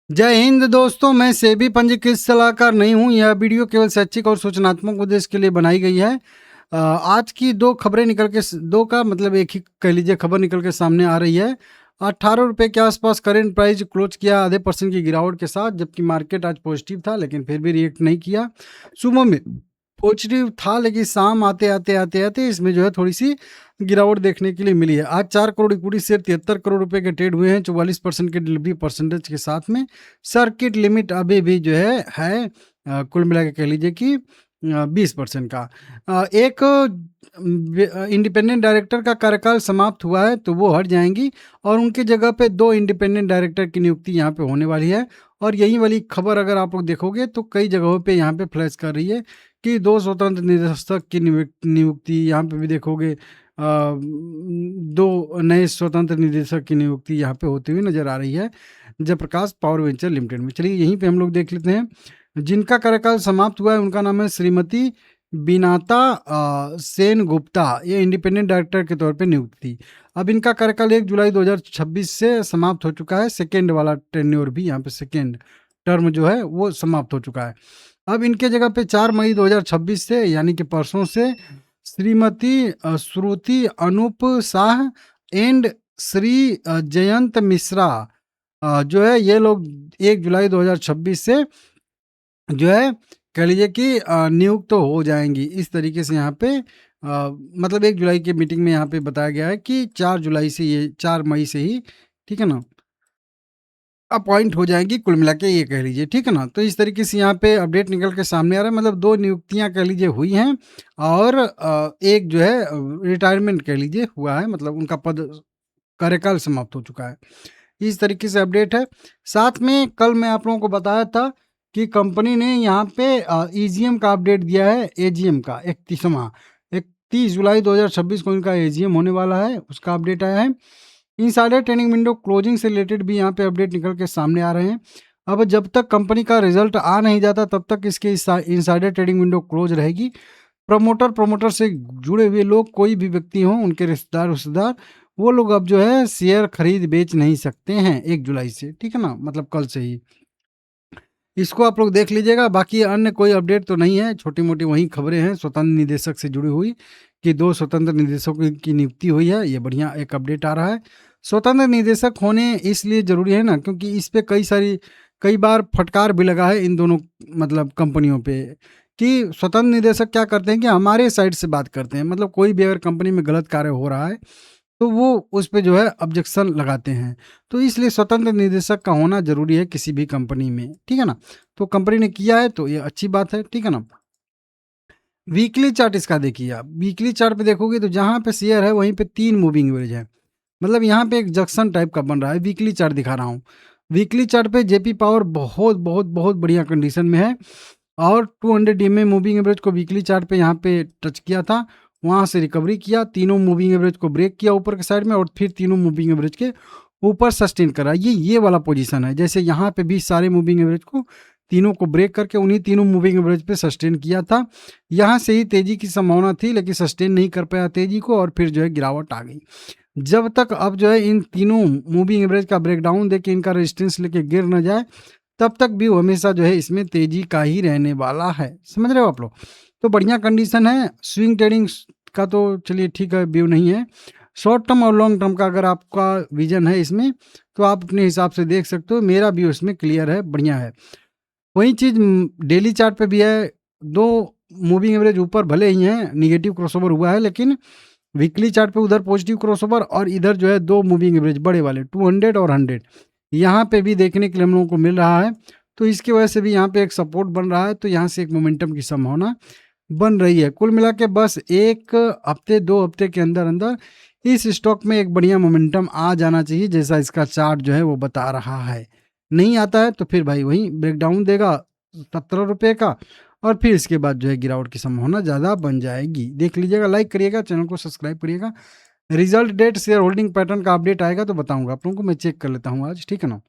जय हिंद दोस्तों, मैं सेबी पंजीकृत सलाहकार नहीं हूं। यह वीडियो केवल शैक्षिक और सूचनात्मक उद्देश्य के लिए बनाई गई है। आज की दो खबरें निकल के दो का मतलब एक ही कह लीजिए खबर निकल के सामने आ रही है। 18 रुपये के आसपास करेंट प्राइस क्लोज किया आधे % की गिरावट के साथ, जबकि मार्केट आज पॉजिटिव था लेकिन फिर भी रिएक्ट नहीं किया। सुबह में पॉजिटिव था लेकिन शाम आते आते आते आते इसमें जो है थोड़ी सी गिरावट देखने के लिए मिली है। आज 4 करोड़ इक्विटी शेयर 73 करोड़ रुपए के ट्रेड हुए हैं 44% के डिलीवरी परसेंटेज के साथ में। सर्किट लिमिट अभी भी जो है कुल मिला के कह लीजिए कि 20% का। एक इंडिपेंडेंट डायरेक्टर का कार्यकाल समाप्त हुआ है तो वो हट जाएंगी और उनके जगह पे 2 इंडिपेंडेंट डायरेक्टर की नियुक्ति यहाँ पे होने वाली है। और यही वाली खबर अगर आप लोग देखोगे तो कई जगहों पे यहाँ पे फ्लैश कर रही है कि 2 स्वतंत्र निदेशक की नियुक्ति। यहाँ पे भी देखोगे 2 नए स्वतंत्र निदेशक की नियुक्ति यहाँ पे होती हुई नजर आ रही है जयप्रकाश पावर वेंचर लिमिटेड में। चलिए यहीं पे हम लोग देख लेते हैं। जिनका कार्यकाल समाप्त हुआ है उनका नाम है श्रीमती बिनाता सेन गुप्ता। ये इंडिपेंडेंट डायरेक्टर के तौर पे नियुक्त थी। अब इनका कार्यकाल 1 जुलाई 2026 से समाप्त हो चुका है। सेकेंड वाला टेन्योर भी यहाँ पे सेकेंड टर्म जो है वो समाप्त हो चुका है। अब इनके जगह पे 4 मई 2026 से यानी कि परसों से श्रीमती श्रुति अनूप शाह एंड श्री जयंत मिश्रा जो है ये लोग 1 जुलाई 2026 से जो है कह लीजिए कि नियुक्त तो हो जाएंगी। इस तरीके से यहाँ पे मतलब 1 जुलाई की मीटिंग में यहाँ पे बताया गया है कि 4 जुलाई से ये 4 मई से ही, ठीक है ना, अपॉइंट हो जाएंगी कुल मिला के, ये कह लीजिए, ठीक है ना। तो इस तरीके से यहाँ पे अपडेट निकल के सामने आ रहा है। मतलब 2 नियुक्तियाँ कह लीजिए हुई हैं और एक जो है रिटायरमेंट कह लीजिए हुआ है, मतलब उनका पद कार्यकाल समाप्त हो चुका है। इस तरीके से अपडेट है। साथ में कल मैं आप लोगों को बताया था कि कंपनी ने यहाँ पे ईजीएम का अपडेट दिया है। एजीएम का 31 जुलाई 2026 को इनका एजीएम होने वाला है, उसका अपडेट आया है। इनसाइडर ट्रेडिंग विंडो क्लोजिंग से रिलेटेड भी यहाँ पे अपडेट निकल के सामने आ रहे हैं। अब जब तक कंपनी का रिजल्ट आ नहीं जाता तब तक इसके इनसाइडर ट्रेडिंग विंडो क्लोज रहेगी। प्रमोटर से जुड़े हुए लोग कोई भी व्यक्ति हों, उनके रिश्तेदार वो लोग अब जो है शेयर खरीद बेच नहीं सकते हैं 1 जुलाई से, ठीक है ना, मतलब कल से ही। इसको आप लोग देख लीजिएगा। बाकी अन्य कोई अपडेट तो नहीं है, छोटी मोटी वही खबरें हैं स्वतंत्र निदेशक से जुड़ी हुई कि 2 स्वतंत्र निदेशकों की नियुक्ति हुई है। ये बढ़िया एक अपडेट आ रहा है। स्वतंत्र निदेशक होने इसलिए ज़रूरी है ना क्योंकि इस पे कई बार फटकार भी लगा है इन दोनों मतलब कंपनियों पे कि स्वतंत्र निदेशक क्या करते हैं कि हमारे साइड से बात करते हैं। मतलब कोई भी अगर कंपनी में गलत कार्य हो रहा है तो वो उस पे जो है ऑब्जेक्शन लगाते हैं। तो इसलिए स्वतंत्र निदेशक का होना ज़रूरी है किसी भी कंपनी में, ठीक है ना। तो कंपनी ने किया है तो ये अच्छी बात है, ठीक है ना। वीकली चार्ट इसका देखिए आप। वीकली चार्ट पे देखोगे तो जहाँ पे शेयर है वहीं पे 3 मूविंग एवरेज है। मतलब यहाँ पे एक जंक्शन टाइप का बन रहा है। वीकली चार्ट दिखा रहा हूँ। वीकली चार्ट पे जेपी पावर बहुत बहुत बहुत बढ़िया कंडीशन में है और 200 EMA मूविंग एवरेज को वीकली चार्ट पे यहाँ पे टच किया था, वहाँ से रिकवरी किया, तीनों मूविंग एवरेज को ब्रेक किया ऊपर के साइड में और फिर तीनों मूविंग एवरेज के ऊपर सस्टेन करा। ये वाला पोजीशन है। जैसे यहाँ पे भी सारे मूविंग एवरेज को तीनों को ब्रेक करके उन्हीं तीनों मूविंग एवरेज पे सस्टेन किया था। यहाँ से ही तेजी की संभावना थी लेकिन सस्टेन नहीं कर पाया तेजी को और फिर जो है गिरावट आ गई। जब तक अब जो है इन तीनों मूविंग एवरेज का ब्रेकडाउन देके इनका रेजिस्टेंस लेके गिर न जाए तब तक भी हमेशा जो है इसमें तेजी का ही रहने वाला है। समझ रहे हो आप लोग। तो बढ़िया कंडीशन है। स्विंग ट्रेडिंग का तो चलिए ठीक है, व्यू नहीं है। शॉर्ट टर्म और लॉन्ग टर्म का अगर आपका विजन है इसमें तो आप अपने हिसाब से देख सकते हो। मेरा व्यू इसमें क्लियर है, बढ़िया है। वही चीज़ डेली चार्ट पे भी है। 2 मूविंग एवरेज ऊपर भले ही हैं, निगेटिव क्रॉसओवर हुआ है, लेकिन वीकली चार्ट पे उधर पॉजिटिव क्रॉसओवर और इधर जो है 2 मूविंग एवरेज बड़े वाले 200 और 100 यहाँ पे भी देखने के लिए हम लोगों को मिल रहा है। तो इसकी वजह से भी यहाँ पे एक सपोर्ट बन रहा है। तो यहाँ से एक मोमेंटम की संभावना बन रही है। कुल मिला के बस 1 हफ्ते 2 हफ्ते के अंदर अंदर इस स्टॉक में एक बढ़िया मोमेंटम आ जाना चाहिए जैसा इसका चार्ट जो है वो बता रहा है। नहीं आता है तो फिर भाई वही ब्रेकडाउन देगा 17 रुपये का और फिर इसके बाद जो है गिरावट की संभावना ज़्यादा बन जाएगी। देख लीजिएगा, लाइक करिएगा, चैनल को सब्सक्राइब करिएगा। Result date share holding pattern का अपडेट आएगा तो बताऊंगा आप लोगों को। मैं चेक कर लेता हूँ आज, ठीक है ना।